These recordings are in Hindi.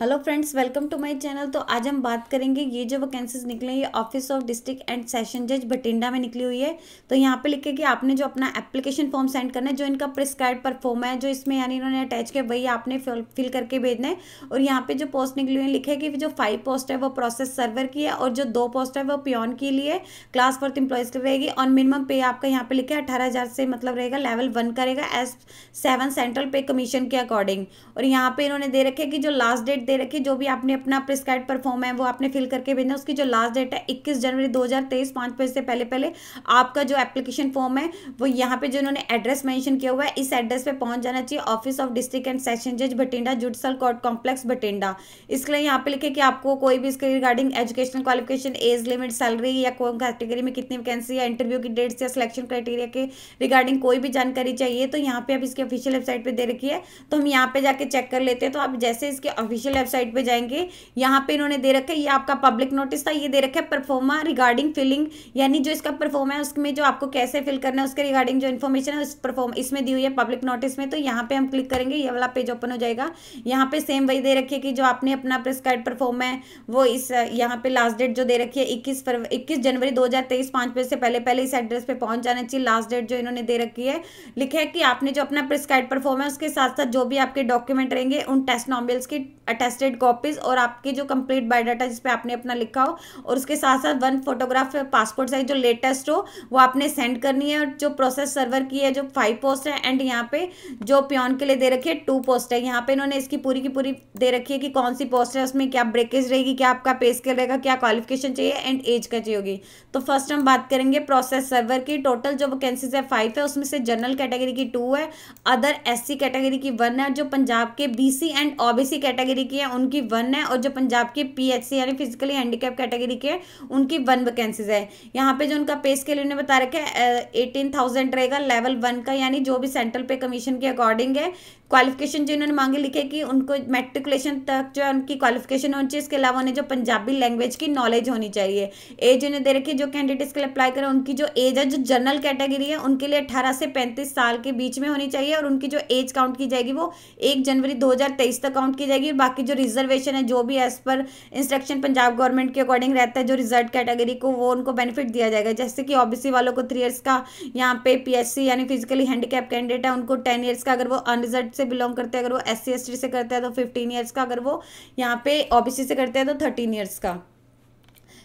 Hello friends, welcome to my channel. तो आज हम बात करेंगे, ये जो वैकेंसीज निकली है ये office of district and session जज बठिंडा में निकली हुई है। तो यहाँ पे लिखे कि आपने जो अपना एप्लीकेशन फॉर्म सेंड करना है, जो इनका प्रिस्क्राइब पर फॉर्म है जो इसमें यानी इन्होंने अटैच किया, वही आपने फिल करके भेजना है। और यहाँ पे जो पोस्ट निकली हुई है लिखे कि जो 5 पोस्ट है वो प्रोसेस सर्वर की है और जो 2 पोस्ट है वो पियोन के लिए क्लास 4 एम्प्लॉयज की रहेगी। और मिनिमम पे आपका यहाँ पे लिखा है 18,000 से मतलब रहेगा, लेवल 1 का रहेगा एज 7 सेंट्रल पे कमीशन के अकॉर्डिंग। और यहाँ पे इन्होंने दे रखे कि जो लास्ट डेट दे रखी, जो भी आपने अपना प्रिस्क्राइब पर फॉर्म है वो आपने फिल करके भेजना। उसकी जो लास्ट डेट है 21 जनवरी 2023, 5 बजे से पहले पहले आपका जो एप्लीकेशन फॉर्म है वो यहाँ पे जो इन्होंने एड्रेस मेंशन किया हुआ है इस एड्रेस पे पहुंच जाना चाहिए। Office of district and session जज Bathinda, judicial court complex Bathinda. इसके लिए यहाँ पे लिखे कि आपको कोई भी इसके regarding educational qualification, age limit, salary या कौन कैटेगरी में कितनी वैकेंसी है, इंटरव्यू की डेट्स या सिलेक्शन क्राइटेरिया के रिगार्डिंग कोई भी जानकारी चाहिए तो यहाँ पे आप इसकी ऑफिशियल वेबसाइट पे दे रखी है। तो हम यहाँ पे जाके चेक कर लेते हैं। तो आप जैसे इसके ऑफिशियल वेबसाइट पे जाएंगे, यहाँ पे इन्होंने दे रखा है, ये आपका पब्लिक नोटिस था, ये दे रखा है परफॉर्मा रिगार्डिंग फिलिंग, यानी जो इसका परफॉर्म है उसमें जो आपको कैसे फिल करना है उसके रिगार्डिंग जो इन्फॉर्मेशन है उस परफॉर्म इसमें दी हुई है पब्लिक नोटिस में। तो यहाँ पे हम क्लिक करेंगे, ये वाला पेज ओपन हो जाएगा। यहाँ पे सेम वही दे रखी है कि जो आपने अपना प्रिस्क्राइब परफॉर्म है वो इस यहाँ पे लास्ट डेट जो दे रखी है 21 जनवरी 2023, 5 बजे से पहले पहले इस एड्रेस पे पहुंच जाना चाहिए। लास्ट डेट जो इन्होंने दे रखी है, लिखे है कि आपने जो अपना प्रिस्क्राइब परफॉर्म है उसके साथ साथ जो भी आपके डॉक्यूमेंट रहेंगे उन टेस्टिमोनियल्स की अटेस्टेड कॉपीज और आपकी जो कंप्लीट बायोडाटा जिसपे आपने अपना लिखा हो, और उसके साथ साथ 1 फोटोग्राफ पासपोर्ट साइज जो लेटेस्ट हो वो आपने सेंड करनी है। और जो प्रोसेस सर्वर की है जो 5 पोस्ट है, एंड यहाँ पे जो पियोन के लिए दे रखी है 2 पोस्ट है। यहाँ पे इन्होंने इसकी पूरी की पूरी दे रखी है कि कौन सी पोस्ट है, उसमें क्या ब्रेकेज रहेगी, क्या आपका पे स्केल रहेगा, क्या क्वालिफिकेशन चाहिए एंड एज क्या चाहिए होगी। तो फर्स्ट हम बात करेंगे प्रोसेस सर्वर की। टोटल जो वैकेंसीज है 5 है, उसमें से जनरल कैटेगरी की 2 है, अदर एससी कैटेगरी की 1 है, जो पंजाब के बीसी एंड ओबीसी कैटेगरी की है उनकी 1 है, और जो पंजाब के पीएचसी यानी फिजिकली हैंडीकैप कैटेगरी के उनकी 1 वैकेंसीज है। यहाँ पे जो उनका पे स्केल इन्होंने बता रखा है 18,000 रहेगा लेवल 1 का, यानी जो भी सेंट्रल पे कमीशन के अकॉर्डिंग है। क्वालिफिकेशन जो इन्होंने मांगे लिखे कि उनको मैट्रिकुलेशन तक जो है उनकी क्वालिफिकेशन होनी चाहिए। इसके अलावा उन्हें जो पंजाबी लैंग्वेज की नॉलेज होनी चाहिए। एज उन्हें दे रखी है, जो कैंडिडेट इसके लिए अप्लाई करें उनकी जो एज है जो जनरल कैटेगरी है उनके लिए 18 से 35 साल के बीच में होनी चाहिए। और उनकी जो एज काउंट की जाएगी वो 1 जनवरी 2023 तक काउंट की जाएगी। बाकी जो रिजर्वेशन है जो भी as per instruction Punjab government के अकॉर्डिंग रहता है, जो रिजर्व कैटेगरी को वो उनको बेनिफिट दिया जाएगा। जैसे कि ओबीसी वालों को 3 ईयर्स का, यहाँ पे पीएचसी यानी फिजिकली हैंडीकैप कैंडिडेट है उनको 10 ईयर्स का, अगर वो अनरिजर्व से बिलोंग करते हैं, अगर वो एससी एसटी से करते हैं तो 15 ईयर्स का, अगर वो यहाँ पे ओबीसी से करते हैं तो 13 ईयर्स का।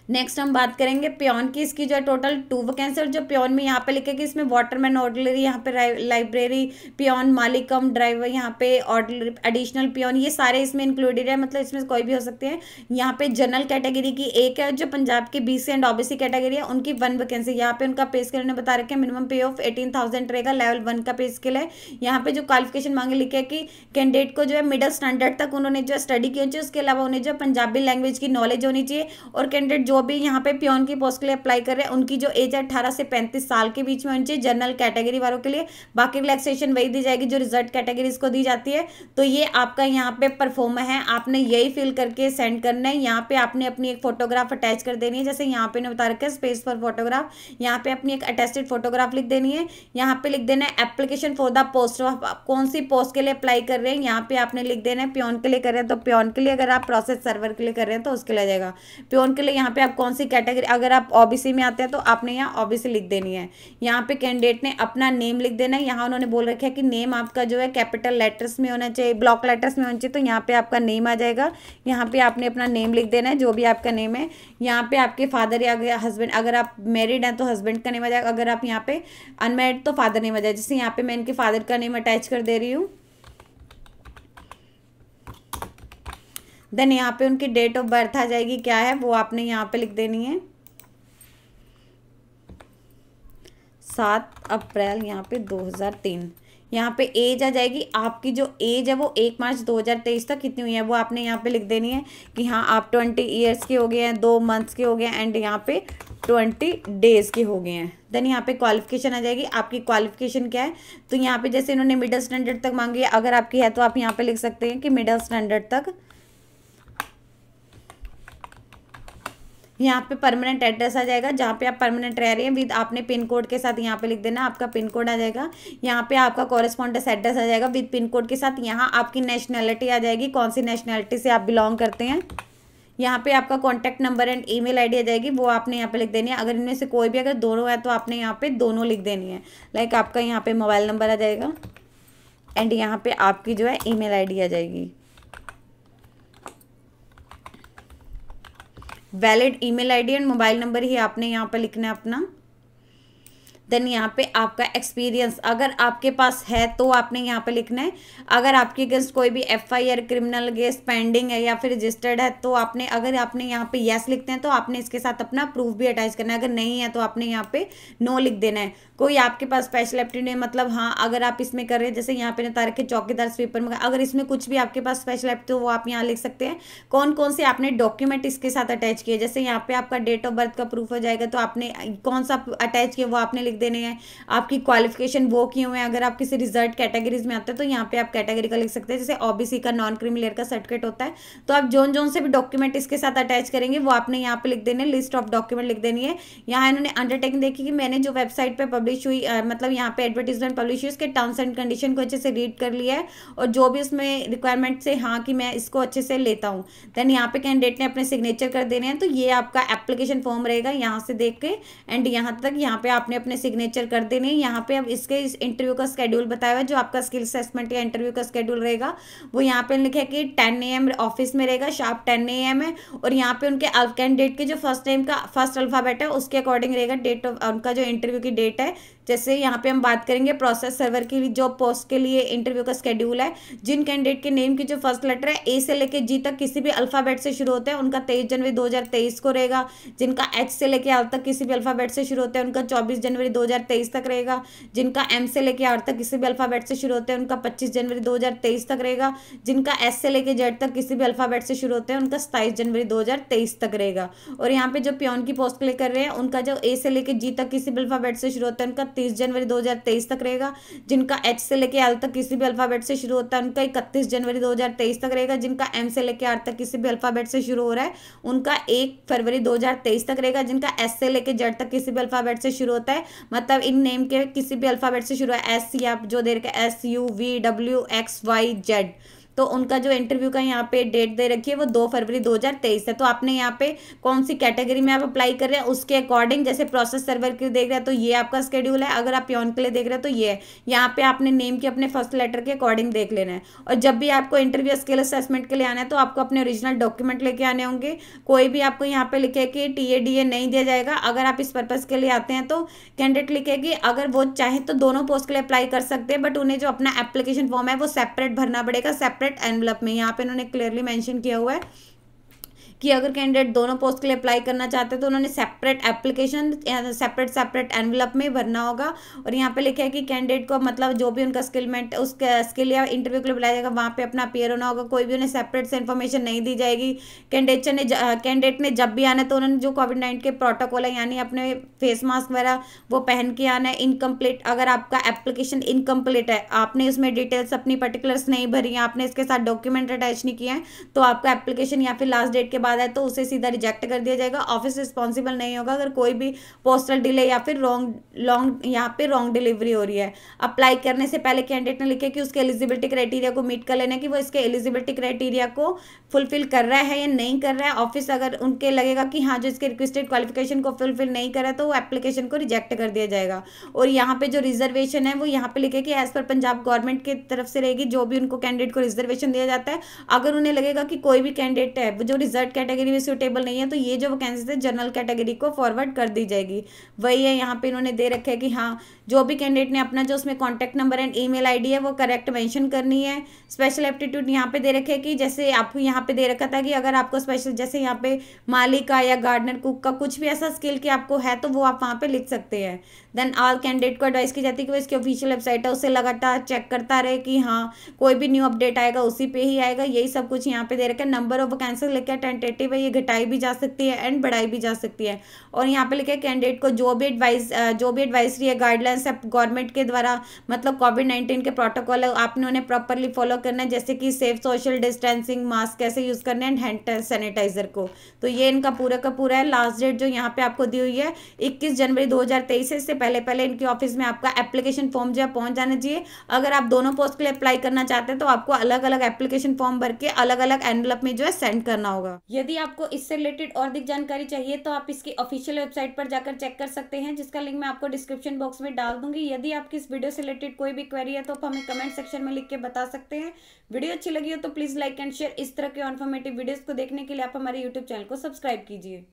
नेक्स्ट हम बात करेंगे पियोन की। इसकी जो है टोटल 2 वैकेंसी, और जो पियोन में यहाँ पे लिखे कि इसमें वाटरमैन ऑर्डिनरी, यहाँ पे लाइब्रेरी पियोन, मालिक कम ड्राइवर, यहाँ पे ऑर्डिनरी एडिशनल पियोन, ये सारे इसमें इंक्लूडेड है, मतलब इसमें कोई भी हो सकते हैं। यहाँ पे जनरल कैटेगरी की 1 है, जो पंजाब की बीसी एंड ओबीसी कैटेगरी है उनकी 1 वैकेंसी। यहाँ पे उनका पे स्केल ने बता रखे हैं, मिनिमम पे ऑफ 18,000 रहेगा, लेवल 1 का पे स्केल है। यहाँ पे जो क्वालिफिकेशन मांगे लिखे है कि कैंडिडेट को जो है मिडिल स्टैंडर्ड तक उन्होंने जो स्टडी की होनी चाहिए, उसके अलावा उन्हें जो पंजाबी लैंग्वेज की नॉलेज होनी चाहिए। और कैंडिडेट जो भी यहाँ पे पियोन की पोस्ट के लिए अप्लाई कर रहे हैं उनकी जो एज है 18 से 35 साल के बीच में होनी चाहिए जनरल कैटेगरी वालों के लिए। बाकी रिलैक्सेशन वही दी जाएगी जो रिजर्व कैटेगरीज को दी जाती है। तो ये आपका यहाँ पे परफॉर्म है, आपने यही फिल करके सेंड करना है। यहाँ पे आपने अपनी एक फोटोग्राफ अटैच कर देनी है, जैसे यहाँ पे बता रखा है स्पेस फॉर फोटोग्राफ, यहाँ पे अपनी एक अटेस्टेड फोटोग्राफ लिख देनी है। यहाँ पे लिख देना है एप्लीकेशन फॉर द पोस्ट, आप कौन सी पोस्ट के लिए अप्लाई कर रहे हैं यहाँ पे आपने लिख देना है। पियोन के लिए कर रहे हैं तो पियोन के लिए, अगर आप प्रोसेस सर्वर के लिए कर रहे हैं तो उसके लिए आ जाएगा पियोन के लिए। यहाँ पे आप कौन सी कैटेगरी, अगर आप ओबीसी में आते हैं तो आपने यहाँ ओबीसी लिख देनी है। यहाँ पे कैंडिडेट ने अपना नेम लिख देना है। यहाँ उन्होंने बोल रखा है कि नेम आपका जो है कैपिटल लेटर्स में होना चाहिए, ब्लॉक लेटर्स में होना चाहिए, तो यहाँ पे आपका नेम आ जाएगा। यहाँ पे आपने अपना नेम लिख देना है जो भी आपका नेम है। यहाँ पे आपके फादर या हस्बैंड, अगर आप मैरिड हैं तो हस्बैंड का नेम आ जाएगा, अगर आप यहाँ पे अनमैरिड तो फादर नेम आ जाएगा। जैसे यहाँ पे मैं इनके फादर का नेम अटैच कर दे रही हूँ। देन यहाँ पे उनकी डेट ऑफ बर्थ आ जाएगी, क्या है वो आपने यहाँ पे लिख देनी है 7 अप्रैल यहाँ पे 2003। यहाँ पे एज आ जाएगी, आपकी जो एज है वो 1 मार्च 2023 तक कितनी हुई है वो आपने यहाँ पे लिख देनी है कि हाँ आप 20 ईयर्स के हो गए हैं, 2 मंथ्स के हो गए हैं, एंड यहाँ पे 20 डेज के हो गए हैं। देन यहाँ पे क्वालिफिकेशन आ जाएगी, आपकी क्वालिफिकेशन क्या है। तो यहाँ पे जैसे इन्होंने मिडिल स्टैंडर्ड तक मांगी है, अगर आपकी है तो आप यहाँ पे लिख सकते हैं कि मिडिल स्टैंडर्ड तक यहाँ पे परमानेंट एड्रेस आ जाएगा, जहाँ पे आप परमानेंट रह रहे हैं विद आपने पिन कोड के साथ यहाँ पे लिख देना, आपका पिन कोड आ जाएगा। यहाँ पे आपका कॉरेस्पॉन्डेंस एड्रेस आ जाएगा विद पिन कोड के साथ। यहाँ आपकी नेशनैलिटी आ जाएगी, कौन सी नेशनैलिटी से आप बिलोंग करते हैं। यहाँ पे आपका contact number and email ID आ जाएगी, वो आपने यहाँ पे लिख देनी है। अगर इनमें से कोई भी अगर दोनों है तो आपने यहाँ पे दोनों लिख देनी है। लाइक आपका यहाँ पे मोबाइल नंबर आ जाएगा एंड यहाँ पे आपकी जो है ईमेल आईडी आ जाएगी। Valid email ID and mobile number ही आपने यहाँ पे लिखना है अपना। देन यहाँ पे आपका एक्सपीरियंस अगर आपके पास है तो आपने यहाँ पे लिखना है। अगर आपके अगेंस्ट कोई भी FIR क्रिमिनल केस पेंडिंग है या फिर रजिस्टर्ड है तो आपने, अगर आपने यहाँ पे यस लिखते हैं तो आपने इसके साथ अपना प्रूफ भी अटैच करना है। अगर नहीं है तो आपने यहाँ पे नो लिख देना है। कोई आपके पास स्पेशल एप्टीट्यूड है, मतलब हाँ अगर आप इसमें कर रहे हैं, जैसे यहाँ पे बता रखे चौकीदार स्वीपर में, अगर इसमें कुछ भी आपके पास स्पेशल एप्टीट्यूड तो वो आप यहाँ लिख सकते हैं। कौन कौन से आपने डॉक्यूमेंट इसके साथ अटैच किए, जैसे यहाँ पे आपका डेट ऑफ बर्थ का प्रूफ हो जाएगा तो आपने कौन सा अटैच किया वो आपने लिख देने हैं। आपकी क्वालिफिकेशन वो किए हुए हैं, अगर आप किसी रिजर्व कैटेगरीज में आते हैं तो यहाँ पे आप कैटेगरी का लिख सकते हैं। जैसे OBC का नॉन क्रिमिनल का सर्टिफिकेट होता है तो आप जोन जोन से भी डॉक्यूमेंट इसके साथ अटैच करेंगे वो आपने यहाँ पे लिख देने, लिस्ट ऑफ डॉक्यूमेंट लिख देनी है। यहाँ इन्होंने अंडरटेकिंग देखी कि मैंने जो वेबसाइट पे पब्लिश हुई मतलब यहाँ पे एडवर्टीजमेंट पब्लिश हुई उसके टर्म्स एंड कंडीशन को अच्छे से रीड कर लिया है और जो भी उसमें रिक्वायरमेंट से हाँ कि मैं इसको अच्छे से लेता हूँ। देन यहाँ पे कैंडिडेट ने अपने सिग्नेचर कर देने हैं। तो ये आपका एप्लीकेशन फॉर्म रहेगा, यहाँ से देख के एंड यहाँ तक यहाँ पे आपने अपने सिग्नेचर कर देने। यहाँ पे अब इसके इस इंटरव्यू का शेड्यूल बताया हुआ है, जो आपका स्किल असेसमेंट या इंटरव्यू का शेड्यूल रहेगा वो यहाँ पे लिखा है कि 10 AM ऑफिस में रहेगा, शार्प 10 AM है। और यहाँ पे उनके कैंडिडेट के जो फर्स्ट नेम का फर्स्ट अल्फाबेट है उसके अकॉर्डिंग रहेगा डेट ऑफ उनका जो इंटरव्यू की डेट है। जैसे यहाँ पे हम बात करेंगे प्रोसेस सर्वर की जो पोस्ट के लिए इंटरव्यू का शेड्यूल है, जिन कैंडिडेट के नेम की जो फर्स्ट लेटर है A से लेके G तक किसी भी अल्फाबेट से शुरू होते हैं उनका 23 जनवरी 2023 को रहेगा। जिनका H से लेके R तक किसी भी अल्फाबेट से शुरू होते हैं उनका 24 जनवरी 2023 तक रहेगा। जिनका M से लेके R तक किसी भी अल्फाबेट से शुरू होते हैं उनका 25 जनवरी 2023 तक रहेगा। जिनका S से लेके Z तक किसी भी अल्फाबेट से शुरू होते हैं उनका 27 जनवरी 2023 तक रहेगा। और यहाँ पे जो पियोन की पोस्ट के लिए कर रहे हैं उनका जो A से लेके G तक किसी भी अल्फाबेट से शुरू होता है उनका 30 जनवरी 2023 तक रहेगा। जिनका H से लेके L तक किसी भी अल्फाबेट से शुरू होता है उनका 31 जनवरी 2023 तक रहेगा। जिनका M से लेके R तक किसी भी अल्फाबेट से शुरू हो रहा है उनका 1 फरवरी 2023 तक रहेगा। जिनका S से लेके Z तक किसी भी अल्फाबेट से शुरू होता है, मतलब इन नेम के किसी भी अल्फाबेट से शुरू है S या जो दे रखा है SUVWXYZ, तो उनका जो इंटरव्यू का यहाँ पे डेट दे रखी है वो 2 फरवरी 2023 है। तो आपने यहाँ पे कौन सी कैटेगरी में आप अप्लाई कर रहे हैं उसके अकॉर्डिंग, जैसे प्रोसेस सर्वर के लिए देख रहे हैं तो ये आपका शेड्यूल है, अगर आप पियोन के लिए देख रहे हैं तो ये है। यहाँ पे आपने नेम के अपने फर्स्ट लेटर के अकॉर्डिंग देख लेना है। और जब भी आपको इंटरव्यू स्किल असेसमेंट के लिए आना है तो आपको अपने ओरिजिनल डॉक्यूमेंट लेके आने होंगे। कोई भी आपको यहाँ पे लिखे कि TA नहीं दिया जाएगा। अगर आप इस पर्पज के लिए आते हैं तो कैंडिडेट लिखे कि अगर वो चाहे तो दोनों पोस्ट के लिए अप्लाई कर सकते हैं, बट उन्हें जो अपना एप्लीकेशन फॉर्म है वो सेपरेट भरना पड़ेगा, सेपरेट एनवलप में। यहाँ पे उन्होंने क्लियरली मेंशन किया हुआ है कि अगर कैंडिडेट दोनों पोस्ट के लिए अप्लाई करना चाहते हैं तो उन्होंने सेपरेट एप्लीकेशन सेपरेट एनवलप में भरना होगा। और यहाँ पे लिखा है कि कैंडिडेट को मतलब जो भी उनका स्किलमेंट उसके स्किल या इंटरव्यू के लिए बुलाया जाएगा वहाँ पे अपना अपीयर होना होगा। कोई भी उन्हें सेपरेट से इन्फॉर्मेशन नहीं दी जाएगी। कैंडिडेट ने जब भी आना है तो उन्होंने जो कोविड-19 के प्रोटोकॉल है यानी अपने फेस मास्क वगैरह वो पहन के आना है। इनकम्प्लीट अगर आपका एप्लीकेशन इनकम्प्लीट है, आपने उसमें डिटेल्स अपनी पर्टिकुलर्स नहीं भरी हैं, आपने इसके साथ डॉक्यूमेंट अटैच नहीं किए हैं, तो आपका एप्लीकेशन या फिर लास्ट डेट के बाद है तो उसे सीधा रिजेक्ट कर दिया जाएगा। ऑफिस रिस्पॉन्सिबल नहीं होगा अगर कोई भी पोस्टल डिले या फिर रॉन्ग डिलीवरी हो रही है। अप्लाई करने से पहले कैंडिडेट ने लिखे कि उसके एलिजिबिलिटी क्राइटेरिया को मीट कर लेना कि वो इसके एलिजिबिलिटी क्राइटेरिया को फुलफिल कर रहा है या नहीं कर रहा है। ऑफिस अगर उनके लगेगा कि हाँ जो इसके रिक्वेस्टेड क्वालिफिकेशन को फुलफिल नहीं कर रहा है तो वो एप्लीकेशन को रिजेक्ट कर दिया जाएगा। और यहाँ पे जो रिजर्वेशन है वो यहाँ पे लिखे कि एज पर पंजाब गवर्नमेंट की तरफ से रहेगी, जो भी उनको कैंडिडेट को रिजर्वेशन दिया जाता है। अगर उन्हें लगेगा कि कोई भी कैंडिडेट है जो रिजर्व कैटेगरी में सूटेबल नहीं है तो ये जो वैकेंसी है जनरल कैटेगरी को फॉरवर्ड कर दी जाएगी। वही है यहाँ पे इन्होंने दे रखा है कि हाँ जो भी कैंडिडेट ने अपना जो उसमें contact number and email ID है वो करेक्ट मेंशन करनी है। स्पेशल एप्टीट्यूड यहाँ पे दे रखे है कि जैसे आपको यहाँ पे दे रखा था कि अगर आपको स्पेशल जैसे यहाँ पे माली का या गार्डनर कुक का कुछ भी ऐसा स्किल कि आपको है तो वो आप वहाँ पे लिख सकते हैं। देन ऑल कैंडिडेट को एडवाइस की जाती है कि वो इसकी ऑफिशियल वेबसाइट है उससे लगातार चेक करता रहे कि हाँ कोई भी न्यू अपडेट आएगा उसी पे ही आएगा। यही सब कुछ यहाँ पे दे रखा है। नंबर ऑफ वैकेंसी लेकर टेंटेटिव है, ये घटाई भी जा सकती है एंड बढ़ाई भी जा सकती है। और यहाँ पे लिखा है कैंडिडेट को जो भी एडवाइजरी है, गाइडलाइंस है गवर्नमेंट के द्वारा, मतलब कोविड-19 के प्रोटोकॉल है, आपने उन्हें प्रॉपरली फॉलो करना है, जैसे कि सेफ सोशल डिस्टेंसिंग, मास्क कैसे यूज करने एंड हैंड सैनिटाइजर को। तो ये इनका पूरा का पूरा है। लास्ट डेट जो यहाँ पे आपको दी हुई है 21 जनवरी 2023 है। इससे पहले पहले इनके ऑफिस में आपका एप्लीकेशन फॉर्म जो है पहुंच जाना चाहिए। अगर आप दोनों पोस्ट के लिए अप्लाई करना चाहते हैं तो आपको अलग अलग एप्लीकेशन फॉर्म भर के अलग अलग एनवलप में जो है सेंड करना होगा। यदि आपको इससे रिलेटेड और अधिक जानकारी चाहिए तो आप इसकी ऑफिशियल वेबसाइट पर जाकर चेक कर सकते हैं, जिसका लिंक मैं आपको डिस्क्रिप्शन बॉक्स में डाल दूंगी। यदि आपकी इस वीडियो से रिलेटेड कोई भी क्वेरी है तो आप हमें कमेंट सेक्शन में लिख के बता सकते हैं। वीडियो अच्छी लगी हो तो प्लीज लाइक एंड शेयर। इस तरह के इन्फॉर्मेटिव वीडियोस को देखने के लिए आप हमारे यूट्यूब चैनल को सब्सक्राइब कीजिए।